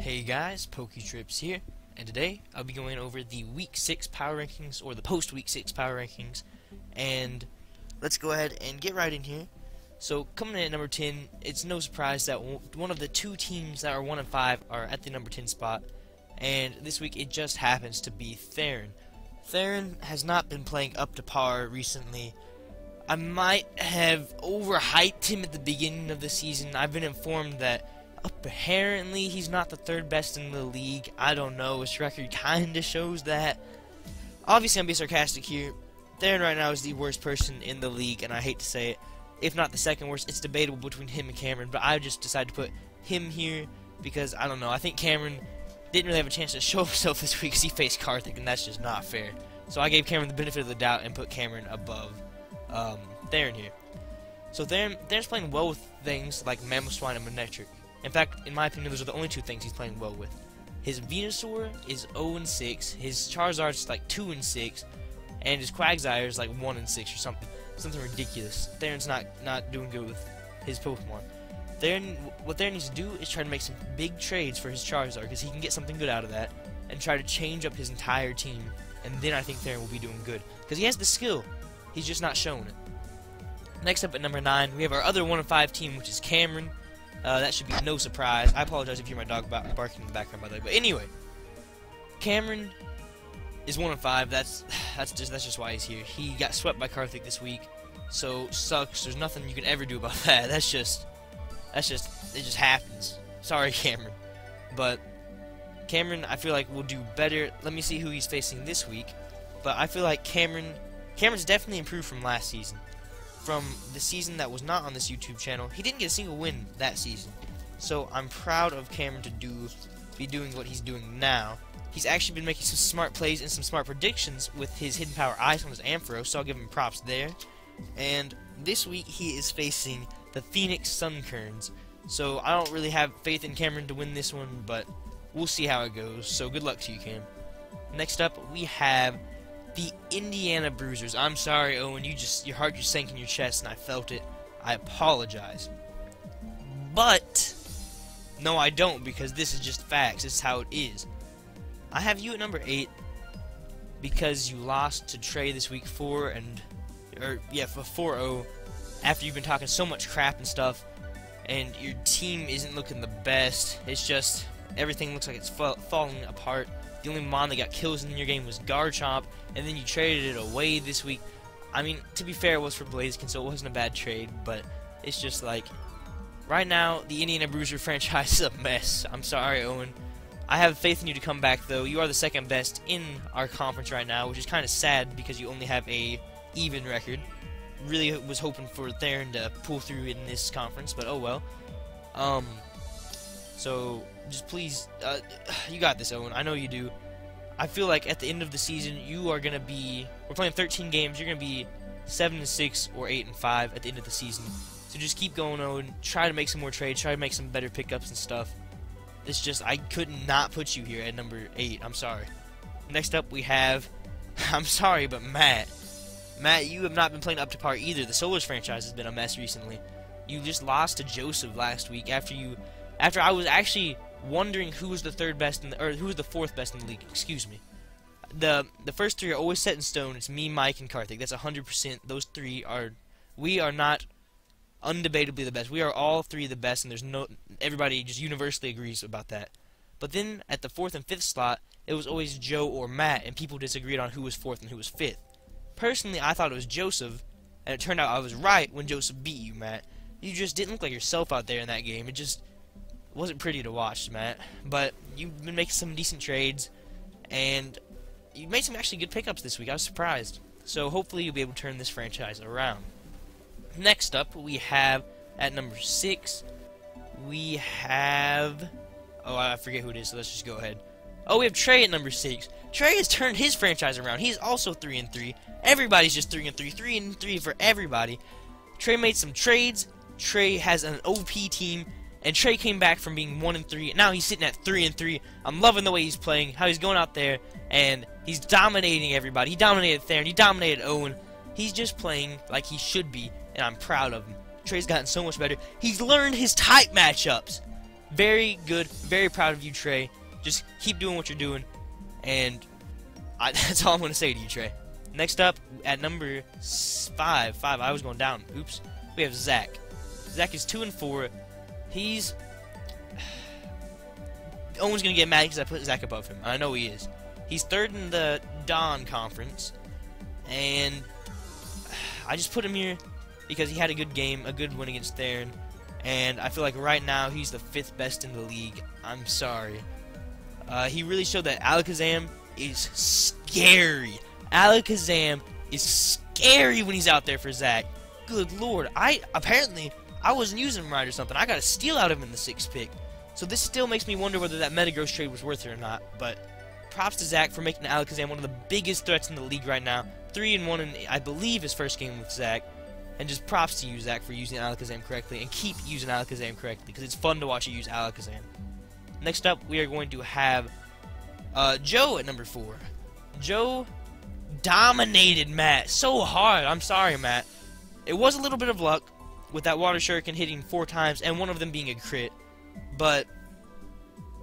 Hey guys, PokeTrips here, and today I'll be going over the Week 6 Power Rankings, or the post-Week 6 Power Rankings, and let's go ahead and get right in here. So, coming in at number 10, it's no surprise that one of the two teams that are 1 and 5 are at the number 10 spot, and this week it just happens to be Theron. Theron has not been playing up to par recently. I might have overhyped him at the beginning of the season. I've been informed that apparently he's not the third best in the league. I don't know, his record kinda shows that. Obviously I'm being sarcastic here. Theron right now is the worst person in the league, and I hate to say it. If not the second worst, it's debatable between him and Cameron, but I just decided to put him here because, I don't know, I think Cameron didn't really have a chance to show himself this week because he faced Karthik, and that's just not fair. So I gave Cameron the benefit of the doubt and put Cameron above Theron here. So Theron's playing well with things like Mamoswine and Manectric. In fact, in my opinion, those are the only two things he's playing well with. His Venusaur is 0-6, his Charizard's like 2-6, and his Quagsire is like 1-6 or something ridiculous. Theron's not doing good with his Pokemon. What Theron needs to do is try to make some big trades for his Charizard, because he can get something good out of that, and try to change up his entire team, and then I think Theron will be doing good. Because he has the skill, he's just not showing it. Next up at number 9, we have our other 1 and 5 team, which is Cameron. That should be no surprise. I apologize if you hear my dog barking in the background, by the way. But anyway, Cameron is 1 and 5. That's just why he's here. He got swept by Karthik this week, so sucks. There's nothing you can ever do about that. It just happens. Sorry, Cameron. But Cameron, I feel like will do better. Let me see who he's facing this week. But I feel like Cameron's definitely improved from last season. From the season that was not on this YouTube channel, he didn't get a single win that season. So I'm proud of Cameron to be doing what he's doing now. He's actually been making some smart plays and some smart predictions with his Hidden Power Ice on his Ampharos, so I'll give him props there. And this week he is facing the Phoenix Sunkerns. So I don't really have faith in Cameron to win this one, but we'll see how it goes. So good luck to you, Cam. Next up, we have the Indiana Bruisers. I'm sorry, Owen, your heart just sank in your chest and I felt it. I apologize. But no, I don't, because this is just facts. This is how it is. I have you at number 8 because you lost to Trey this week 4-0 after you've been talking so much crap and stuff, and your team isn't looking the best. It's just everything looks like it's falling apart. The only mon that got kills in your game was Garchomp, and then you traded it away this week. I mean, to be fair, it was for Blaziken, so it wasn't a bad trade, but it's just like, right now, the Indiana Bruiser franchise is a mess. I'm sorry, Owen. I have faith in you to come back, though. You are the second best in our conference right now, which is kind of sad because you only have a even record. Really was hoping for Theron to pull through in this conference, but oh well. So just please, you got this, Owen. I know you do. I feel like at the end of the season, you are gonna be. We're playing 13 games. You're gonna be 7-6 or 8-5 at the end of the season. So just keep going, Owen. Try to make some more trades. Try to make some better pickups and stuff. It's just I could not put you here at number 8. I'm sorry. Next up, we have. I'm sorry, but Matt. Matt, you have not been playing up to par either. The Solars franchise has been a mess recently. You just lost to Joseph last week after I was actually wondering who was the third best or who was the fourth best in the league. Excuse me. The first 3 are always set in stone. It's me, Mike, and Karthik. That's 100%. Those 3 are. We are not undebatably the best. We are all 3 the best, and there's no. Everybody just universally agrees about that. But then at the 4th and 5th slot, it was always Joe or Matt, and people disagreed on who was 4th and who was 5th. Personally, I thought it was Joseph, and it turned out I was right when Joseph beat you, Matt. You just didn't look like yourself out there in that game. It just wasn't pretty to watch, Matt. But you've been making some decent trades, and you made some actually good pickups this week. I was surprised. So hopefully you'll be able to turn this franchise around. Next up, we have at number 6, we have. Oh, I forget who it is, so let's just go ahead. Oh, we have Trey at number 6. Trey has turned his franchise around. He's also 3-3. Everybody's just 3-3. 3-3 for everybody. Trey made some trades. Trey has an OP team. And Trey came back from being 1-3. Now he's sitting at 3-3. I'm loving the way he's playing. How he's going out there. And he's dominating everybody. He dominated Theron. He dominated Owen. He's just playing like he should be. And I'm proud of him. Trey's gotten so much better. He's learned his type matchups. Very good. Very proud of you, Trey. Just keep doing what you're doing. And that's all I'm going to say to you, Trey. Next up, at number 5, I was going down. Oops. We have Zach. Zach is 2-4. He's... Owen's going to get mad because I put Zach above him. I know he is. He's 3rd in the Dawn Conference. And I just put him here because he had a good game, a good win against Theron. And I feel like right now he's the 5th best in the league. I'm sorry. He really showed that Alakazam is scary. Alakazam is scary when he's out there for Zach. Good lord. Apparently I wasn't using him right or something. I got a steal out of him in the 6th pick. So this still makes me wonder whether that Metagross trade was worth it or not. But props to Zach for making Alakazam one of the biggest threats in the league right now. 3-1 in, I believe, his first game with Zach. And just props to you, Zach, for using Alakazam correctly. And keep using Alakazam correctly, because it's fun to watch you use Alakazam. Next up, we are going to have Joe at number 4. Joe dominated Matt so hard. I'm sorry, Matt. It was a little bit of luck with that Water Shuriken hitting 4 times and one of them being a crit. But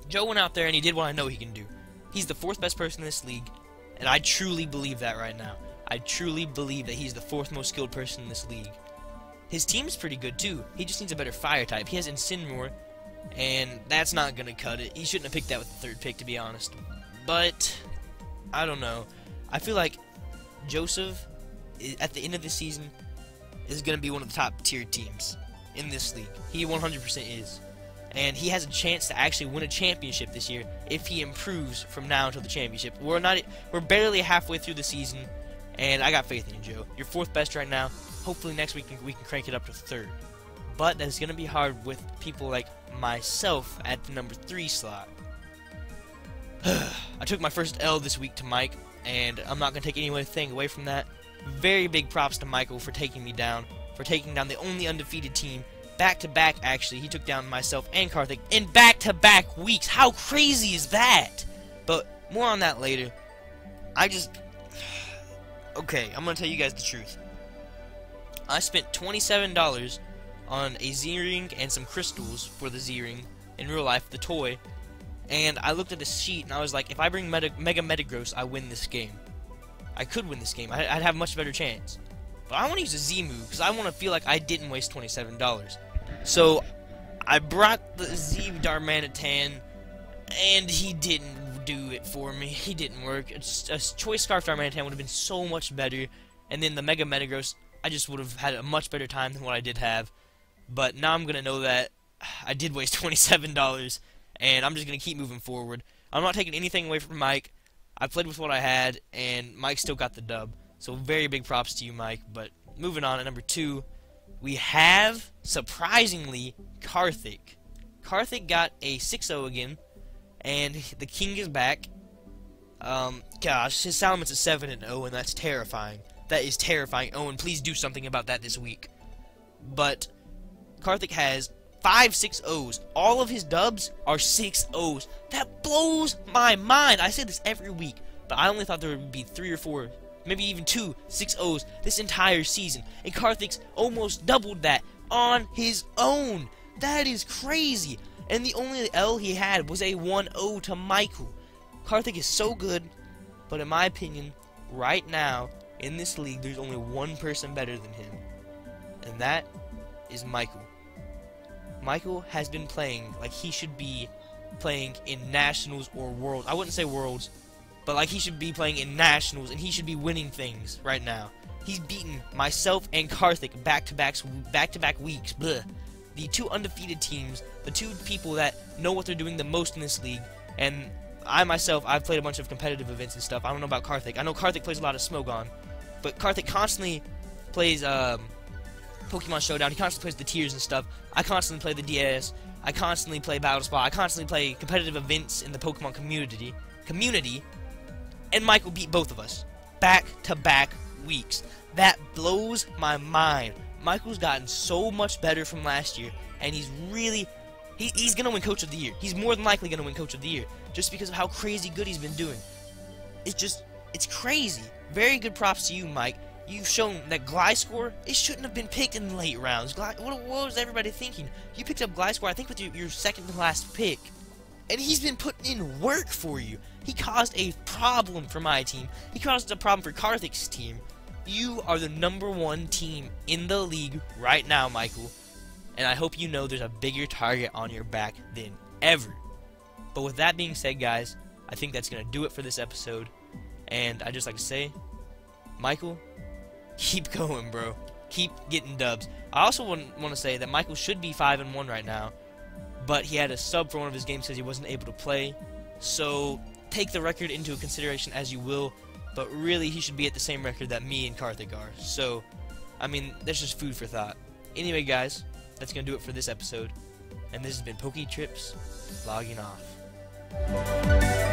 Joe went out there and he did what I know he can do. He's the 4th best person in this league, and I truly believe that right now. I truly believe that he's the 4th most skilled person in this league. His team's pretty good too. He just needs a better fire type. He has Incineroar, and that's not gonna cut it. He shouldn't have picked that with the 3rd pick, to be honest. But I don't know. I feel like Joseph, at the end of the season, is gonna be one of the top tier teams in this league. He 100% is. And he has a chance to actually win a championship this year if he improves from now until the championship. We're barely halfway through the season, and I got faith in you, Joe. You're 4th best right now. Hopefully next week we can crank it up to 3rd. But that's going to be hard with people like myself at the number 3 slot. I took my first L this week to Mike, and I'm not going to take anything away from that. Very big props to Michael for taking me down, for taking down the only undefeated team. Back-to-back, actually. He took down myself and Karthik in back-to-back weeks. How crazy is that? But more on that later. Okay, I'm going to tell you guys the truth. I spent $27 on a Z-Ring and some crystals for the Z-Ring in real life, the toy. And I looked at the sheet and I was like, if I bring Mega Metagross, I win this game. I could win this game. I'd have a much better chance. But I want to use a Z move because I want to feel like I didn't waste $27. So I brought the Z Darmanitan, and he didn't do it for me. He didn't work. A Choice Scarf Darmanitan would have been so much better, and then the Mega Metagross, I just would have had a much better time than what I did have. But now I'm going to know that I did waste $27, and I'm just going to keep moving forward. I'm not taking anything away from Mike. I played with what I had, and Mike still got the dub. So very big props to you, Mike. But moving on, at number 2, we have, surprisingly, Karthik. Karthik got a 6-0 again, and the king is back. Gosh, his Salaman's a 7-0, and that's terrifying. That is terrifying. Owen, please do something about that this week. But Karthik has 5 6-0s. All of his dubs are 6-0s. That blows my mind. I say this every week, but I only thought there would be 3 or 4, maybe even 2 6-0s this entire season. And Karthik's almost doubled that on his own. That is crazy. And the only L he had was a 1-0 to Michael. Karthik is so good, but in my opinion, right now, in this league, there's only one person better than him. And that is Michael. Michael has been playing like he should be playing in Nationals or Worlds. I wouldn't say Worlds, but like he should be playing in Nationals, and he should be winning things right now. He's beaten myself and Karthik back-to-back weeks. Bleh. The 2 undefeated teams, the 2 people that know what they're doing the most in this league, and I myself, I've played a bunch of competitive events and stuff. I don't know about Karthik. I know Karthik plays a lot of Smogon, but Karthik constantly plays Pokemon Showdown. He constantly plays the tiers and stuff. I constantly play the DS. I constantly play Battle Spot. I constantly play competitive events in the Pokemon community, and Michael beat both of us back-to-back weeks. That blows my mind. Michael's gotten so much better from last year, and he's really, he's going to win Coach of the Year. He's more than likely going to win Coach of the Year, just because of how crazy good he's been doing. It's crazy. Very good props to you, Mike. You've shown that Gliscor, it shouldn't have been picked in the late rounds. What was everybody thinking? You picked up Gliscor, I think, with your second to last pick. And he's been putting in work for you. He caused a problem for my team. He caused a problem for Karthik's team. You are the #1 team in the league right now, Michael. And I hope you know there's a bigger target on your back than ever. But with that being said, guys, I think that's going to do it for this episode. And I'd just like to say, Michael, keep going, bro. Keep getting dubs. I also want to say that Michael should be 5-1 right now, but he had a sub for one of his games because he wasn't able to play. So take the record into consideration as you will, but really he should be at the same record that me and Karthik are. So, I mean, that's just food for thought. Anyway, guys, that's going to do it for this episode. And this has been PokeTrips, logging off.